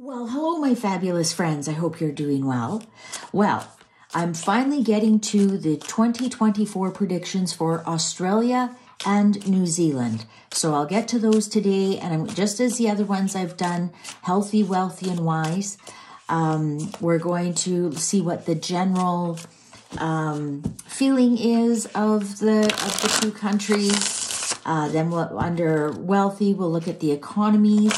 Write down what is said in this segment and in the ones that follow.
Well, hello, my fabulous friends. I hope you're doing well. Well, I'm finally getting to the 2024 predictions for Australia and New Zealand. So I'll get to those today, and I'm just as the other ones I've done, healthy, wealthy, and wise. We're going to see what the general feeling is of the two countries. Then under wealthy, we'll look at the economies.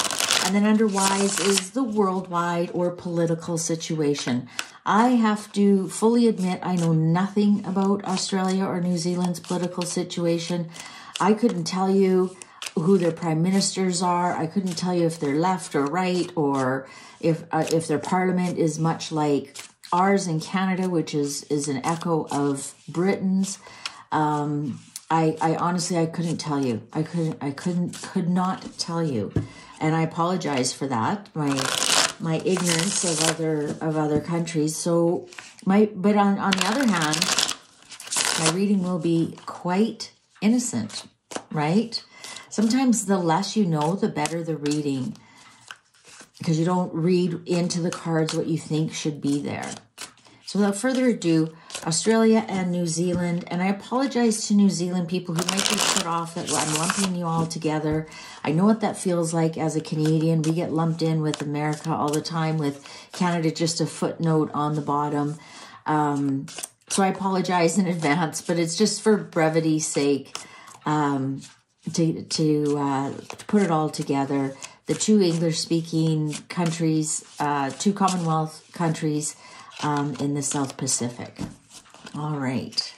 And then under wise is the worldwide or political situation. I have to fully admit I know nothing about Australia or New Zealand's political situation. I couldn't tell you who their prime ministers are. I couldn't tell you if they're left or right, or if their parliament is much like ours in Canada, which is an echo of Britain's. I honestly, I couldn't tell you. I could not tell you. And I apologize for that, my ignorance of other countries. So but on the other hand, my reading will be quite innocent, right? Sometimes the less you know, the better the reading, because you don't read into the cards what you think should be there. So without further ado, Australia and New Zealand, and I apologize to New Zealand people who might be put off that I'm lumping you all together. I know what that feels like as a Canadian. We get lumped in with America all the time, with Canada just a footnote on the bottom. So I apologize in advance, but it's just for brevity's sake to put it all together. The two English-speaking countries, two Commonwealth countries, in the South Pacific. All right.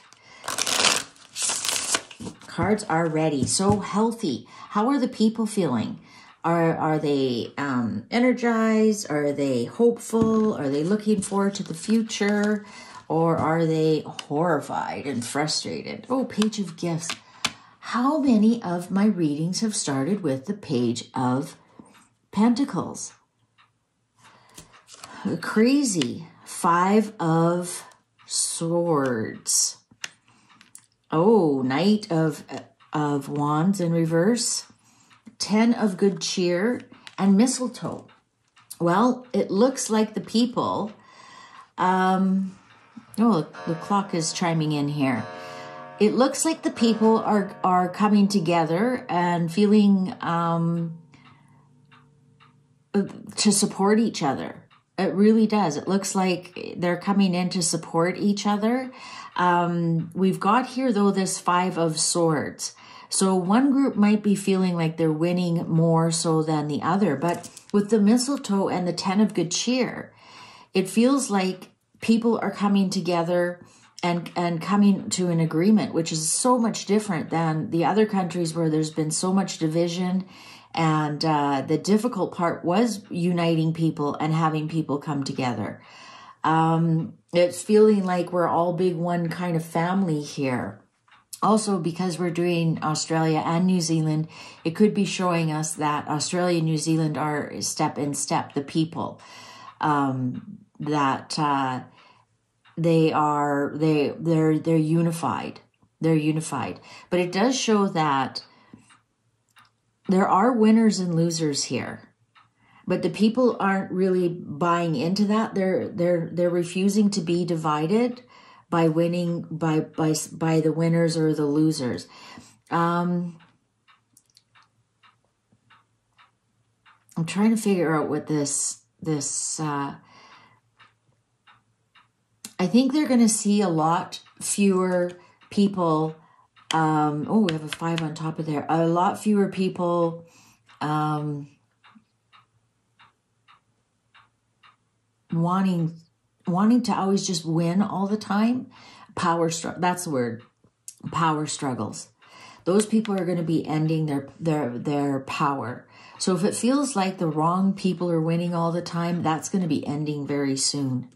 Cards are ready. So healthy. How are the people feeling? Are they energized? Are they hopeful? Are they looking forward to the future? Or are they horrified and frustrated? Oh, Page of Gifts. How many of my readings have started with the Page of Pentacles? Crazy. 5 of Swords. Oh, Knight of Wands in reverse. 10 of Good Cheer and Mistletoe. Well, it looks like the people... oh, the clock is chiming in here. It looks like the people are coming together and feeling to support each other. It really does. It looks like they're coming in to support each other. We've got here, though, this 5 of Swords. So one group might be feeling like they're winning more so than the other. But with the Mistletoe and the 10 of Good Cheer, it feels like people are coming together and coming to an agreement, which is so much different than the other countries where there's been so much division. And the difficult part was uniting people and having people come together. It's feeling like we're all big one kind of family here. Also, because we're doing Australia and New Zealand, it could be showing us that Australia and New Zealand are step in step, the people. That they're unified. They're unified. But it does show that there are winners and losers here, but the people aren't really buying into that. They're refusing to be divided by winning by the winners or the losers. I'm trying to figure out what this. I think they're going to see a lot fewer people. Oh, we have a 5 on top of there. A lot fewer people wanting to always just win all the time. That's the word. Power struggles. Those people are going to be ending their power. So if it feels like the wrong people are winning all the time, that's going to be ending very soon.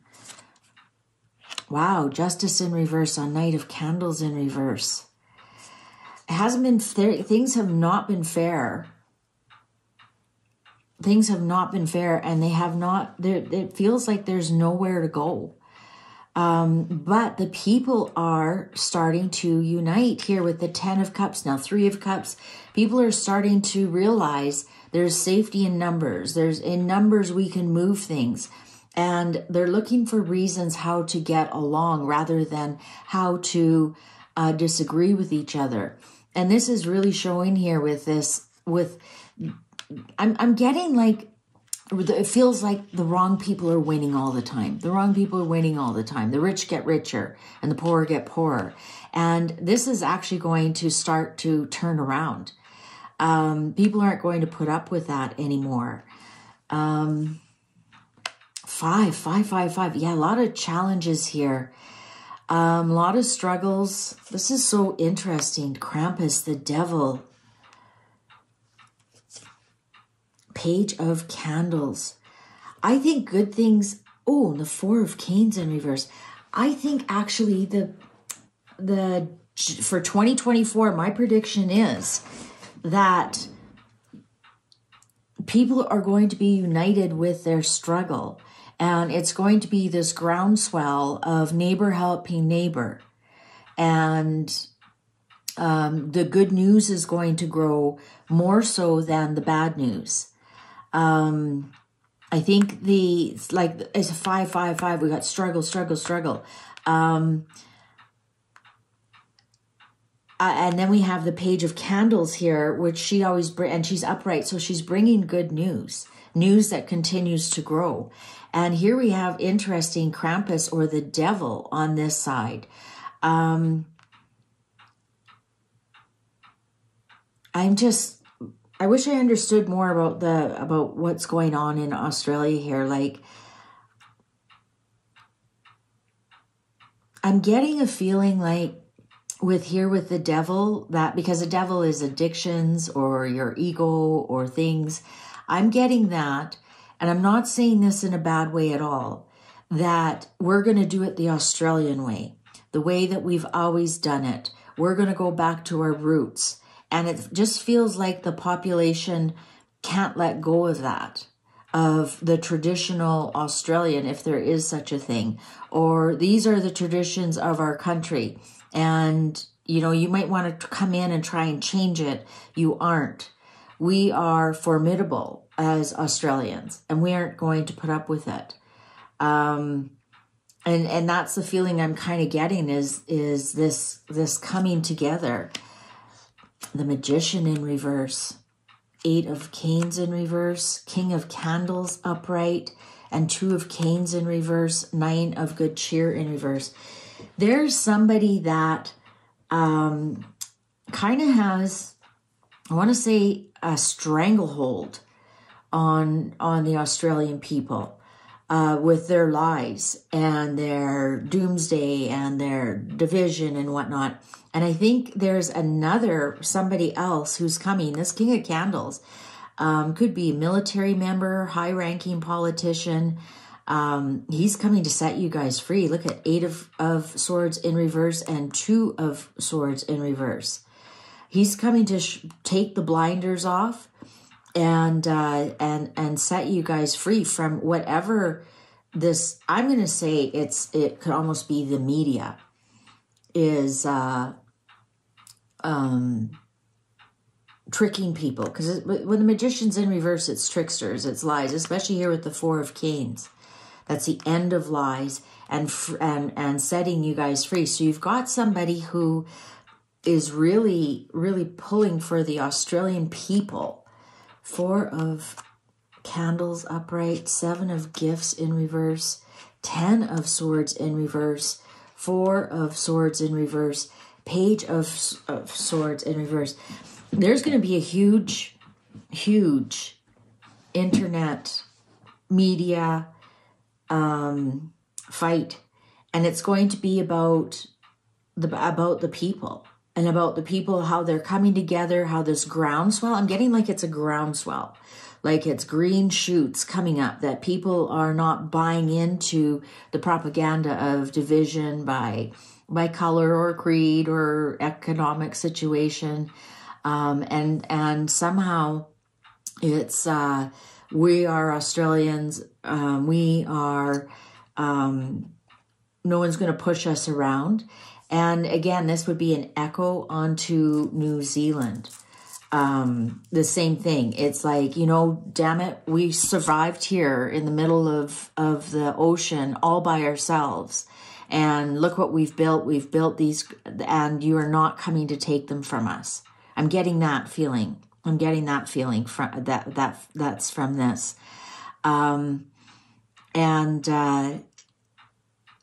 Wow, Justice in reverse on Knight of Candles in reverse. It hasn't been fair. Things have not been fair. Things have not been fair, and they have not. It feels like there's nowhere to go. But the people are starting to unite here with the 10 of Cups, now 3 of Cups. People are starting to realize there's safety in numbers. In numbers we can move things. And they're looking for reasons how to get along rather than how to disagree with each other. And this is really showing here with this, I'm getting like, it feels like the wrong people are winning all the time. The wrong people are winning all the time. The rich get richer and the poor get poorer. And this is actually going to start to turn around. People aren't going to put up with that anymore. 5. Yeah, a lot of challenges here. A lot of struggles. This is so interesting. Krampus, the devil. Page of Candles. I think good things. Oh, the 4 of Canes in reverse. I think actually for 2024, my prediction is that people are going to be united with their struggle. And it's going to be this groundswell of neighbor helping neighbor. And the good news is going to grow more so than the bad news. I think it's a 5, 5, 5. We got struggle, struggle, struggle. And then we have the Page of Candles here, which she always brings, and she's upright. So she's bringing good news, news that continues to grow. And here we have interesting Krampus or the devil on this side. I wish I understood more about what's going on in Australia here. Like, I'm getting a feeling like with the devil, that because the devil is addictions or your ego or things, I'm getting that. And I'm not saying this in a bad way at all, that we're going to do it the Australian way, the way that we've always done it. We're going to go back to our roots. And it just feels like the population can't let go of that, of the traditional Australian, if there is such a thing, or these are the traditions of our country. And, you know, you might want to come in and try and change it. You aren't. We are formidable as Australians, and we aren't going to put up with it. And that's the feeling I'm kind of getting is this coming together. The Magician in reverse, 8 of Canes in reverse, King of Candles upright, and 2 of Canes in reverse, 9 of Good Cheer in reverse. There's somebody that kind of has, I want to say, a stranglehold on the Australian people with their lies and their doomsday and their division and whatnot. And I think there's somebody else who's coming. This King of Candles could be a military member, high-ranking politician. He's coming to set you guys free. Look at 8 of Swords in reverse and 2 of Swords in reverse. He's coming to take the blinders off and set you guys free from whatever this, I'm going to say it could almost be the media is tricking people. Because when the Magician's in reverse, it's tricksters, it's lies, especially here with the 4 of Canes. That's the end of lies and setting you guys free. So you've got somebody who is really, really pulling for the Australian people. 4 of Candles upright, 7 of Gifts in reverse, 10 of Swords in reverse, 4 of Swords in reverse, Page of Swords in reverse. There's going to be a huge, huge internet media fight, and it's going to be about the people. And about the people, how they're coming together, how this groundswell, I'm getting like it's a groundswell, like it's green shoots coming up, that people are not buying into the propaganda of division by color or creed or economic situation. And somehow it's, we are Australians, we are No one's going to push us around. And again, this would be an echo onto New Zealand. The same thing. It's like, you know, damn it, we survived here in the middle of the ocean all by ourselves. And look what we've built. We've built these, and you are not coming to take them from us. I'm getting that feeling. I'm getting that feeling from that's from this. And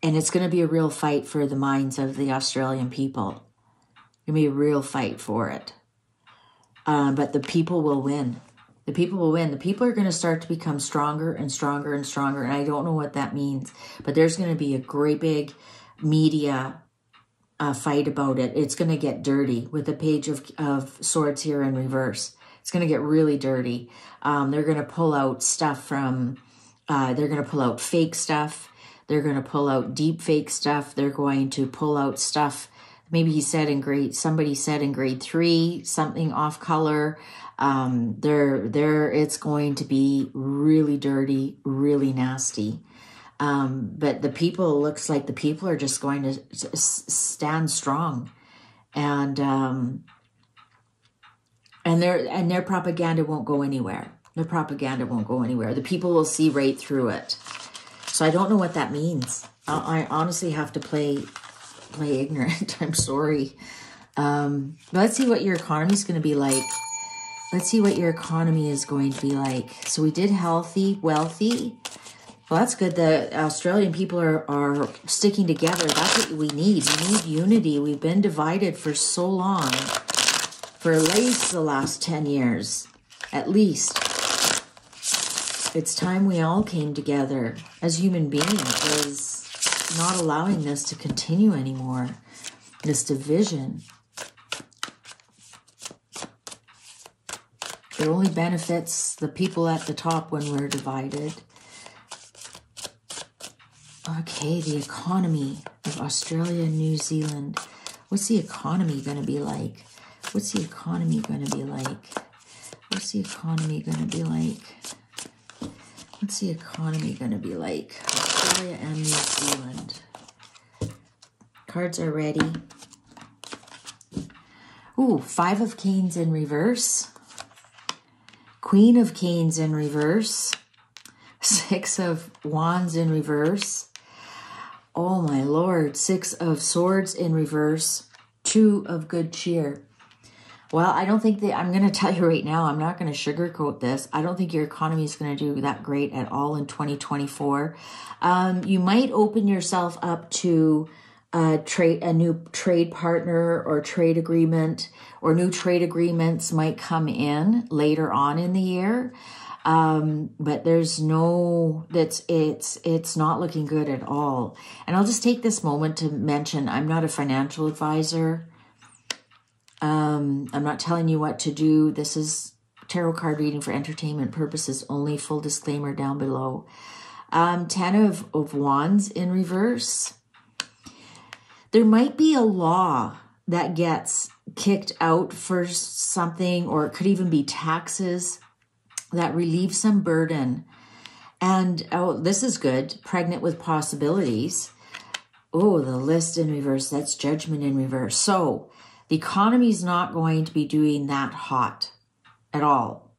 it's going to be a real fight for the minds of the Australian people. It's going to be a real fight for it. But the people will win. The people will win. The people are going to start to become stronger and stronger and stronger. And I don't know what that means. But there's going to be a great big media fight about it. It's going to get dirty with the page of swords here in reverse. It's going to get really dirty. They're going to pull out stuff from, they're going to pull out fake stuff. They're going to pull out deep fake stuff. They're going to pull out stuff. Maybe somebody said in grade 3, something off color. It's going to be really dirty, really nasty. But the people, looks like the people are just going to stand strong. And their propaganda won't go anywhere. Their propaganda won't go anywhere. The people will see right through it. So I don't know what that means. I honestly have to play ignorant. I'm sorry. Let's see what your economy is going to be like. Let's see what your economy is going to be like. So we did healthy, wealthy. Well, that's good. The Australian people are sticking together. That's what we need. We need unity. We've been divided for so long. For at least the last 10 years. At least. It's time we all came together as human beings. Because not allowing this to continue anymore. This division. It only benefits the people at the top when we're divided. Okay, the economy of Australia and New Zealand. What's the economy going to be like? What's the economy going to be like? What's the economy going to be like? What's the economy going to be like? Australia and New Zealand. Cards are ready. Ooh, 5 of Canes in reverse. Queen of Canes in reverse. 6 of Wands in reverse. Oh my Lord. 6 of Swords in reverse. 2 of Good Cheer. Well, I don't think I'm going to tell you right now, I'm not going to sugarcoat this. I don't think your economy is going to do that great at all in 2024. You might open yourself up to a new trade partner or trade agreement, or new trade agreements might come in later on in the year. But there's no, it's not looking good at all. And I'll just take this moment to mention, I'm not a financial advisor. I'm not telling you what to do. This is tarot card reading for entertainment purposes only. Full disclaimer down below. 10 of Wands in reverse. There might be a law that gets kicked out for something, or it could even be taxes that relieve some burden. And, oh, this is good. Pregnant with possibilities. Oh, the list in reverse. That's Judgment in reverse. So the economy is not going to be doing that hot at all.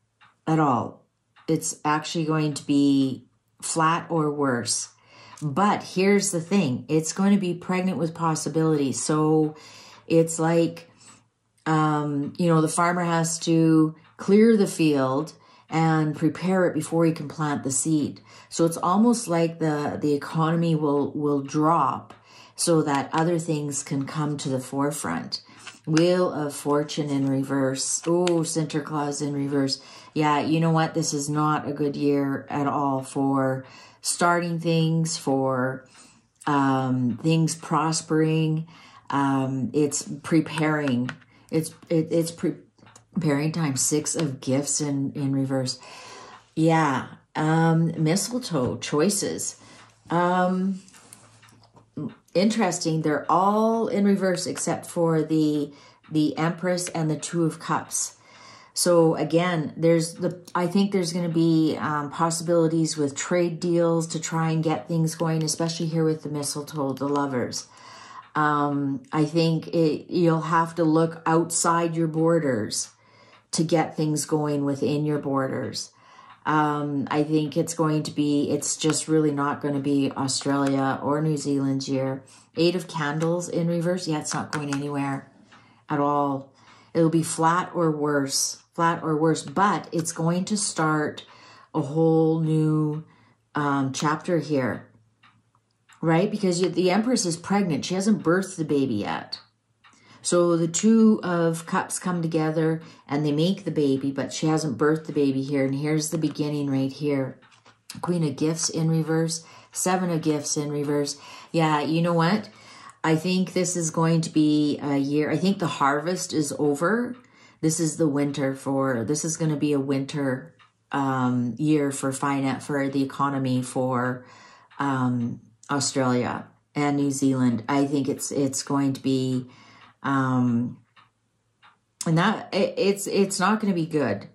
At all. It's actually going to be flat or worse. But here's the thing. It's going to be pregnant with possibilities. So it's like, the farmer has to clear the field and prepare it before he can plant the seed. So it's almost like the economy will drop so that other things can come to the forefront. Wheel of Fortune in reverse. Oh, Center Clause in reverse. Yeah, you know what? This is not a good year at all for starting things, for things prospering. It's preparing. It's preparing time. 6 of Gifts in reverse. Yeah. Mistletoe choices. Interesting. They're all in reverse except for the Empress and the 2 of Cups. So again, I think there's going to be possibilities with trade deals to try and get things going, especially here with the mistletoe, the lovers. I think you'll have to look outside your borders to get things going within your borders. I think it's just really not going to be Australia or New Zealand's year. 8 of Candles in reverse. Yeah, it's not going anywhere at all. It'll be flat or worse, but it's going to start a whole new chapter here, right? Because the Empress is pregnant. She hasn't birthed the baby yet. So the 2 of Cups come together and they make the baby, but she hasn't birthed the baby here. And here's the beginning right here. Queen of Gifts in reverse, 7 of Gifts in reverse. Yeah, you know what? I think this is going to be a year. I think the harvest is over. This is the winter this is going to be a winter year for finance, for the economy, for Australia and New Zealand. I think it's going to be, and that it's not going to be good.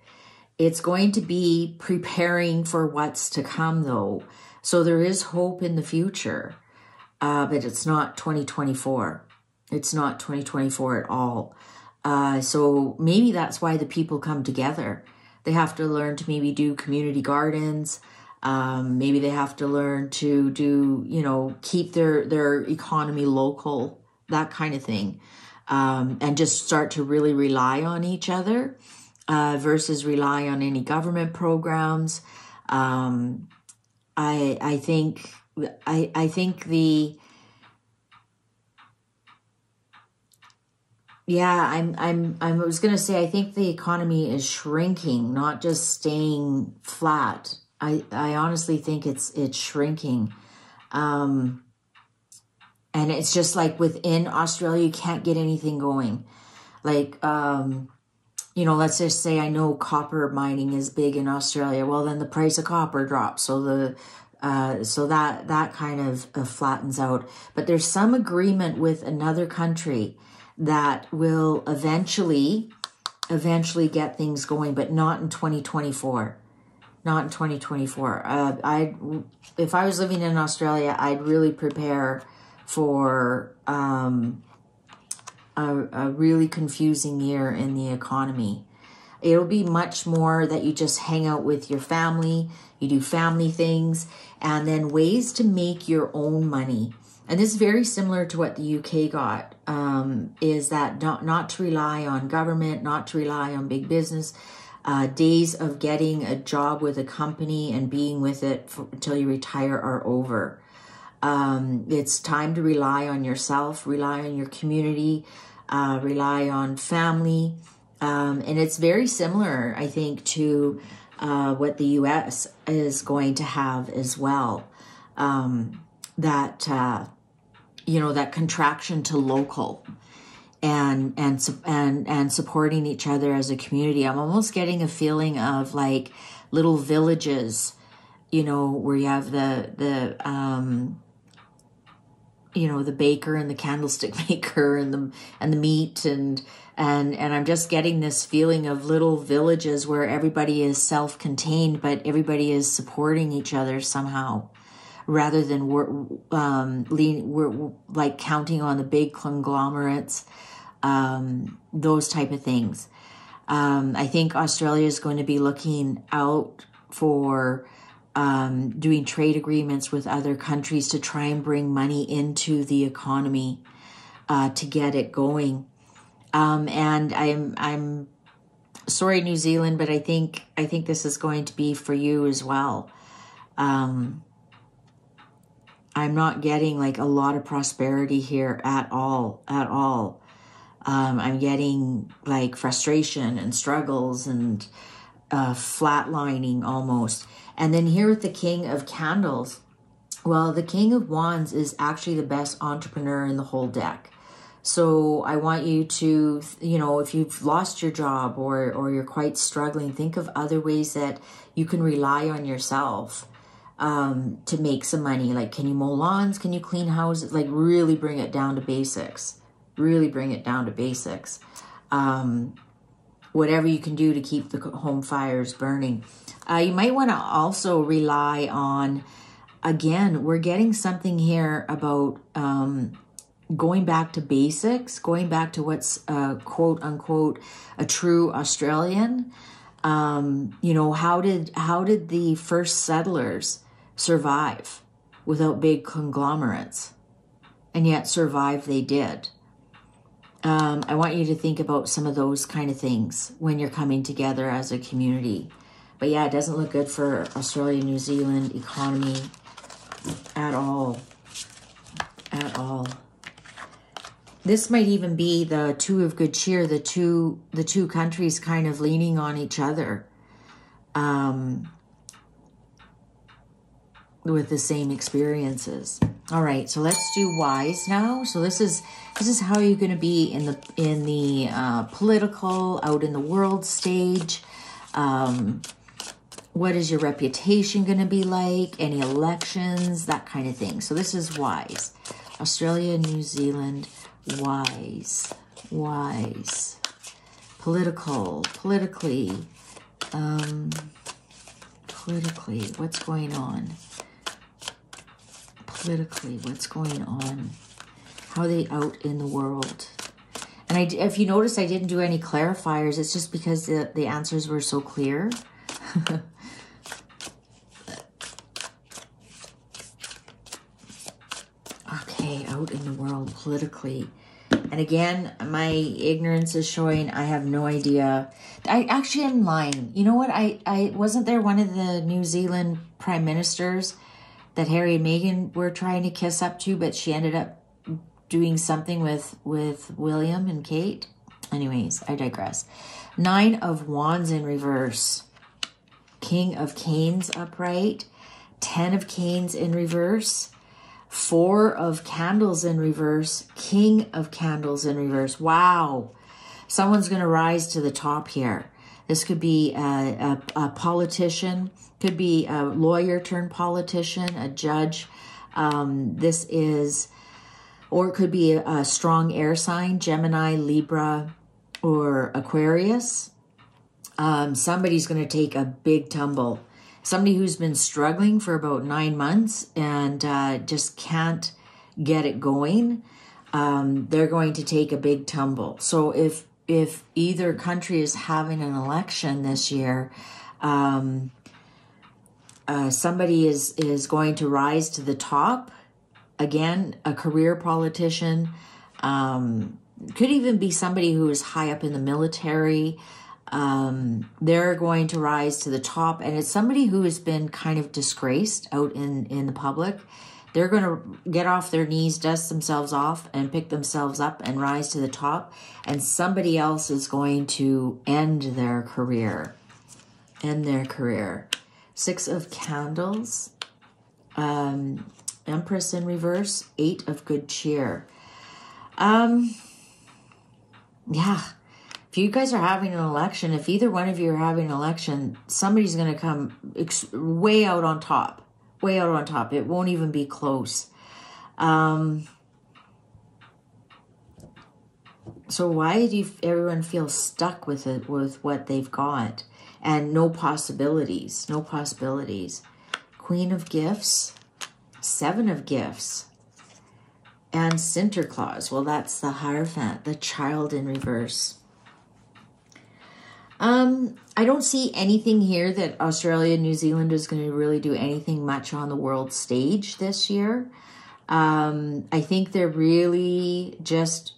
It's going to be preparing for what's to come, though. So there is hope in the future, but it's not 2024. It's not 2024 at all. So maybe that's why the people come together. They have to learn to maybe do community gardens. Maybe they have to learn to do, keep their economy local, that kind of thing. And just start to really rely on each other versus rely on any government programs. I think I was going to say, I think the economy is shrinking, not just staying flat. I honestly think it's shrinking. And it's just like within Australia, you can't get anything going. Like, let's just say I know copper mining is big in Australia. Well, then the price of copper drops. So that kind of flattens out. But there's some agreement with another country that will eventually get things going, but not in 2024. Not in 2024. If I was living in Australia, I'd really prepare for a really confusing year in the economy. It'll be much more that you just hang out with your family, you do family things, and then ways to make your own money. And this is very similar to what the UK got, is that not to rely on government, not to rely on big business. Days of getting a job with a company and being with it until you retire are over. It's time to rely on yourself, rely on your community, rely on family. And it's very similar, I think, to what the US is going to have as well. That contraction to local and supporting each other as a community. I'm almost getting a feeling of like little villages, where you have the baker and the candlestick maker and the meat and I'm just getting this feeling of little villages where everybody is self-contained, but everybody is supporting each other somehow, rather than we're like counting on the big conglomerates, those type of things. I think Australia is going to be looking out for doing trade agreements with other countries to try and bring money into the economy to get it going. And I'm sorry, New Zealand, but I think this is going to be for you as well. I'm not getting like a lot of prosperity here at all. I'm getting like frustration and struggles and flatlining almost. And then here with the King of Candles, well, the King of Wands is actually the best entrepreneur in the whole deck. So I want you to, if you've lost your job or you're quite struggling, think of other ways that you can rely on yourself to make some money. Like, can you mow lawns? Can you clean houses? Like, really bring it down to basics. Really bring it down to basics. whatever you can do to keep the home fires burning. You might want to also rely on, again, we're getting something here about going back to basics, going back to what's quote unquote a true Australian. You know, how did the first settlers survive without big conglomerates? And yet survive they did. I want you to think about some of those kind of things when you're coming together as a community. But yeah, it doesn't look good for Australia, New Zealand economy at all. At all. This might even be the two of good cheer, the two countries kind of leaning on each other with the same experiences. All right, so let's do whys now. So this is how you're going to be in the political, out in the world stage. What is your reputation going to be like? Any elections, that kind of thing. So this is whys. Australia, New Zealand, whys. Politically, what's going on? Politically, what's going on? How are they out in the world? And if you notice, I didn't do any clarifiers. It's just because the answers were so clear. Okay, out in the world politically. And again, my ignorance is showing. I have no idea. I actually am lying. You know what? I wasn't there one of the New Zealand prime ministers that Harry and Meghan were trying to kiss up to, but she ended up doing something with William and Kate. Anyways, I digress. 9 of Wands in reverse. King of Canes upright. 10 of Canes in reverse. 4 of Candles in reverse. King of Candles in reverse. Wow. Someone's going to rise to the top here. This could be a politician. Could be a lawyer turned politician, a judge. This is, or it could be a strong air sign, Gemini, Libra, or Aquarius. Somebody's going to take a big tumble. Somebody who's been struggling for about 9 months and just can't get it going. They're going to take a big tumble. So if either country is having an election this year, somebody is going to rise to the top. Again, a career politician. Could even be somebody who is high up in the military. They're going to rise to the top, and it's somebody who has been kind of disgraced out in the public. They're going to get off their knees, dust themselves off, and pick themselves up and rise to the top. And somebody else is going to end their career. End their career. 6 of Candles. Empress in reverse. 8 of Good Cheer. Yeah. If you guys are having an election, if either one of you are having an election, somebody's going to come way out on top. Way out on top. It won't even be close. So why do everyone feel stuck with it, with what they've got, and no possibilities? No possibilities. Queen of Gifts, 7 of Gifts, and Sinterklaas. Well, that's the Hierophant, the child in reverse. I don't see anything here that Australia and New Zealand is going to really do anything much on the world stage this year. I think they're really just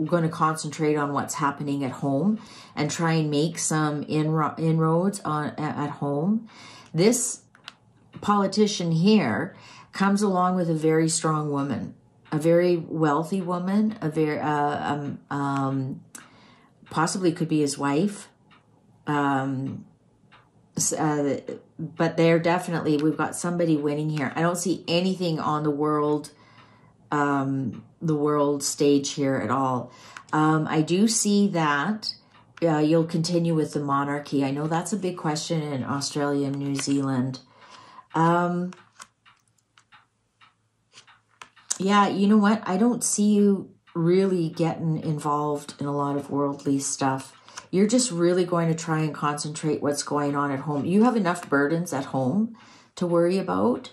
going to concentrate on what's happening at home and try and make some inroads at home. This politician here comes along with a very strong woman, a very wealthy woman, a very possibly could be his wife. But they're definitely, we've got somebody winning here. I don't see anything on the world stage here at all. I do see that you'll continue with the monarchy. I know that's a big question in Australia and New Zealand. Yeah, you know what? I don't see you really getting involved in a lot of worldly stuff. you're just really going to try and concentrate what's going on at home. You have enough burdens at home to worry about,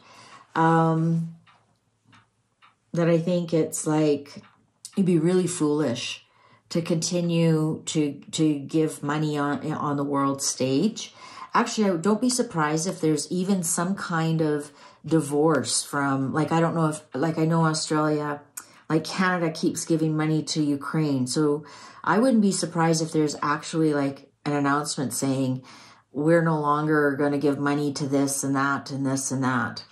that I think it's like, you'd be really foolish to continue to give money on the world stage. Actually, don't be surprised if there's even some kind of divorce from, like, I don't know if, like, I know Australia, like Canada keeps giving money to Ukraine. So I wouldn't be surprised if there's actually like an announcement saying, we're no longer going to give money to this and that and this and that.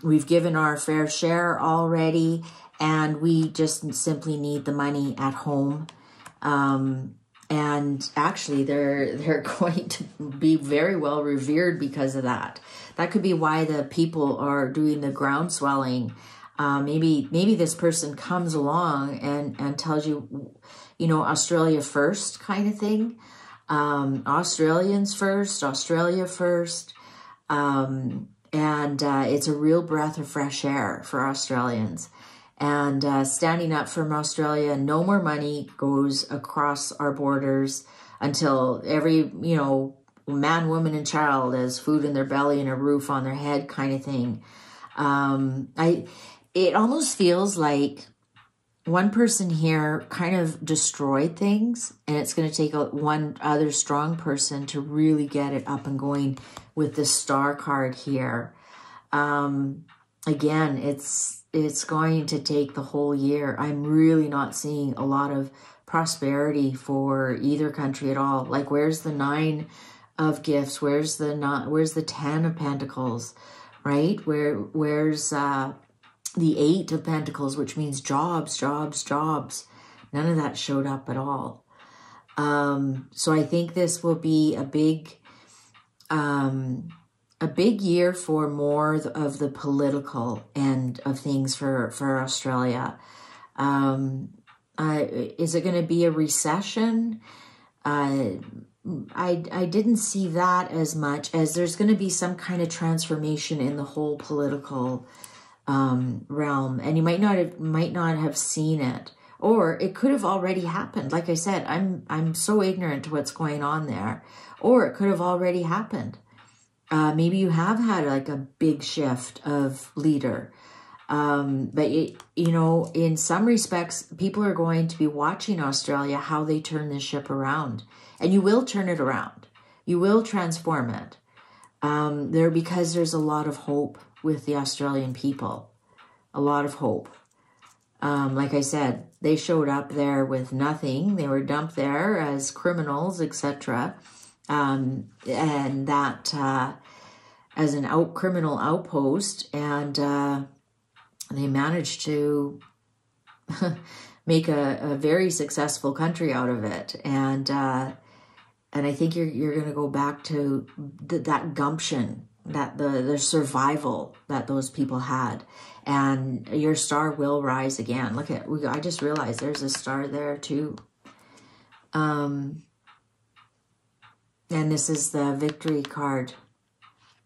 We've given our fair share already, and we just simply need the money at home. And actually, they're going to be very well revered because of that. That could be why the people are doing the ground swelling. Maybe this person comes along and tells you, you know, Australia first kind of thing. Australians first, Australia first. And it's a real breath of fresh air for Australians. And standing up from Australia, no more money goes across our borders until every, you know, man, woman, and child has food in their belly and a roof on their head kind of thing. It almost feels like one person here kind of destroyed things, and it's going to take one other strong person to really get it up and going with the star card here. Again, it's going to take the whole year. I'm really not seeing a lot of prosperity for either country at all. Like, where's the 9 of gifts? Where's the 10 of pentacles, right? Where's the 8 of pentacles, which means jobs, jobs, jobs. None of that showed up at all. So I think this will be a big year for more of the political end of things for Australia. Is it going to be a recession? I didn't see that as much as there's going to be some kind of transformation in the whole political realm, and you might not have seen it, or it could have already happened. Like I said, I'm so ignorant to what's going on there, or it could have already happened. Maybe you have had like a big shift of leader, but you know, in some respects, people are going to be watching Australia, how they turn this ship around, and you will turn it around. You will transform it. Because there's a lot of hope with the Australian people, a lot of hope. Like I said, they showed up there with nothing. They were dumped there as criminals, etc. And that as an criminal outpost, and they managed to make a very successful country out of it. And I think you're going to go back to that gumption, that the survival that those people had, and your star will rise again. Look at, I just realized there's a star there too. And this is the victory card.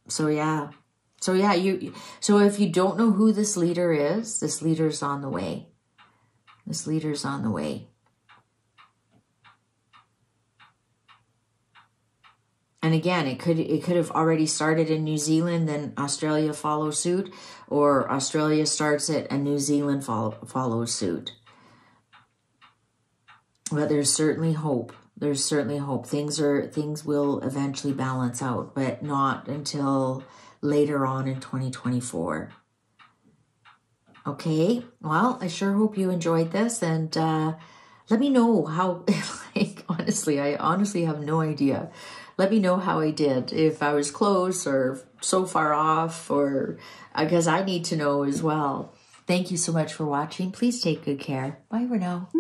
So yeah. So if you don't know who this leader is, this leader's on the way. This leader's on the way. And again, it could have already started in New Zealand, then Australia follows suit, or Australia starts it and New Zealand follows suit. But there's certainly hope. There's certainly hope. Things will eventually balance out, but not until later on in 2024. Okay, well, I sure hope you enjoyed this, and let me know how, like, I honestly have no idea. Let me know how I did, if I was close or so far off, or because I need to know as well. Thank you so much for watching. Please take good care. Bye for now.